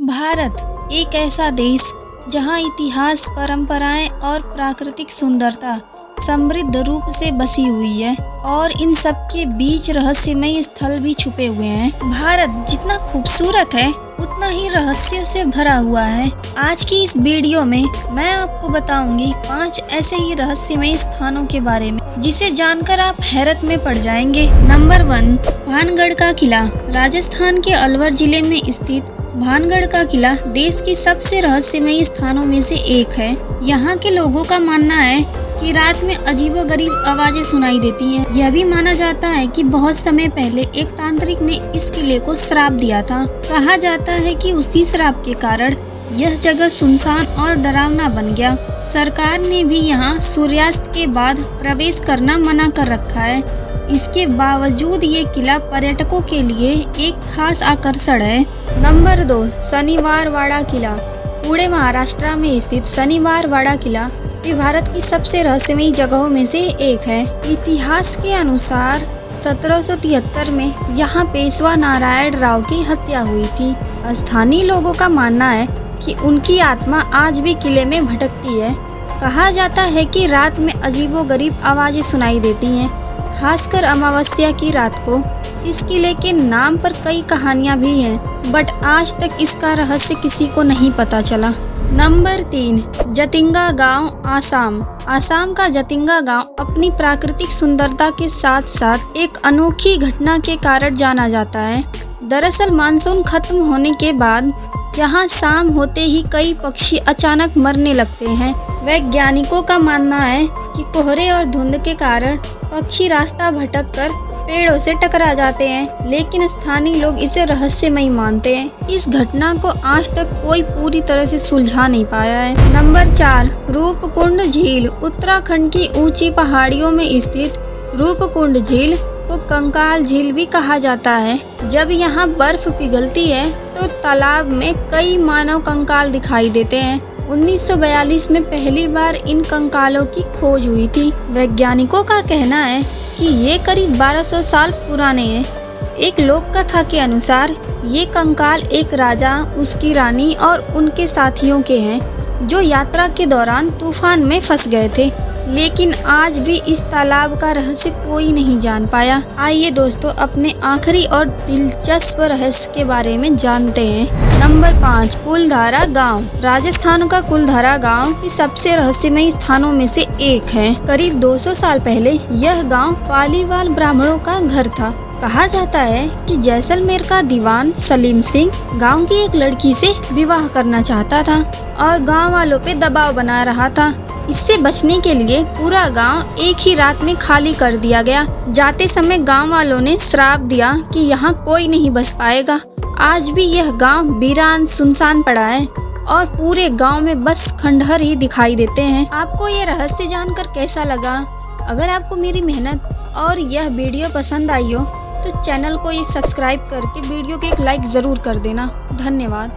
भारत एक ऐसा देश जहां इतिहास, परंपराएं और प्राकृतिक सुंदरता समृद्ध रूप से बसी हुई है और इन सब के बीच रहस्यमय स्थल भी छुपे हुए हैं। भारत जितना खूबसूरत है उतना ही रहस्यों से भरा हुआ है। आज की इस वीडियो में मैं आपको बताऊंगी 5 ऐसे ही रहस्यमय स्थानों के बारे में जिसे जानकर आप हैरत में पड़ जाएंगे। नंबर 1, भानगढ़ का किला। राजस्थान के अलवर जिले में स्थित भानगढ़ का किला देश की सबसे रहस्यमय स्थानों में से एक है। यहाँ के लोगों का मानना है कि रात में अजीबोगरीब आवाजें सुनाई देती हैं। यह भी माना जाता है कि बहुत समय पहले एक तांत्रिक ने इस किले को श्राप दिया था। कहा जाता है कि उसी श्राप के कारण यह जगह सुनसान और डरावना बन गया। सरकार ने भी यहाँ सूर्यास्त के बाद प्रवेश करना मना कर रखा है। इसके बावजूद ये किला पर्यटकों के लिए एक खास आकर्षण है। नंबर 2, शनिवारवाड़ा किला। पुणे महाराष्ट्र में स्थित शनिवारवाड़ा किला भी भारत की सबसे रहस्यमयी जगहों में से एक है। इतिहास के अनुसार 1773 में यहाँ पेशवा नारायण राव की हत्या हुई थी। स्थानीय लोगों का मानना है कि उनकी आत्मा आज भी किले में भटकती है। कहा जाता है कि रात में अजीबोगरीब आवाजें सुनाई देती हैं, खासकर अमावस्या की रात को। इस किले के नाम पर कई कहानियां भी हैं, बट आज तक इसका रहस्य किसी को नहीं पता चला। नंबर 3, जतिंगा गांव, आसाम। आसाम का जतिंगा गांव अपनी प्राकृतिक सुंदरता के साथ साथ एक अनोखी घटना के कारण जाना जाता है। दरअसल मानसून खत्म होने के बाद यहाँ शाम होते ही कई पक्षी अचानक मरने लगते हैं। वैज्ञानिकों का मानना है कि कोहरे और धुंध के कारण पक्षी रास्ता भटककर पेड़ों से टकरा जाते हैं, लेकिन स्थानीय लोग इसे रहस्यमयी मानते हैं। इस घटना को आज तक कोई पूरी तरह से सुलझा नहीं पाया है। नंबर 4, रूपकुंड झील। उत्तराखंड की ऊंची पहाड़ियों में स्थित रूपकुंड झील को कंकाल झील भी कहा जाता है। जब यहाँ बर्फ पिघलती है तो तालाब में कई मानव कंकाल दिखाई देते हैं। 1942 में पहली बार इन कंकालों की खोज हुई थी। वैज्ञानिकों का कहना है कि ये करीब 1200 साल पुराने हैं। एक लोक कथा के अनुसार ये कंकाल एक राजा, उसकी रानी और उनके साथियों के हैं जो यात्रा के दौरान तूफान में फंस गए थे, लेकिन आज भी इस तालाब का रहस्य कोई नहीं जान पाया। आइए दोस्तों अपने आखिरी और दिलचस्प रहस्य के बारे में जानते हैं। नंबर 5, कुलधारा गांव। राजस्थान का कुलधारा गांव इस सबसे रहस्यमय स्थानों में से एक है। करीब 200 साल पहले यह गांव पालीवाल ब्राह्मणों का घर था। कहा जाता है कि जैसलमेर का दीवान सलीम सिंह गांव की एक लड़की से विवाह करना चाहता था और गांव वालों पे दबाव बना रहा था। इससे बचने के लिए पूरा गांव एक ही रात में खाली कर दिया गया। जाते समय गांव वालों ने श्राप दिया कि यहाँ कोई नहीं बस पाएगा। आज भी यह गांव वीरान सुनसान पड़ा है और पूरे गांव में बस खंडहर ही दिखाई देते हैं। आपको ये रहस्य जानकर कैसा लगा? अगर आपको मेरी मेहनत और यह वीडियो पसंद आई हो तो चैनल को सब्सक्राइब करके वीडियो को एक लाइक जरूर कर देना। धन्यवाद।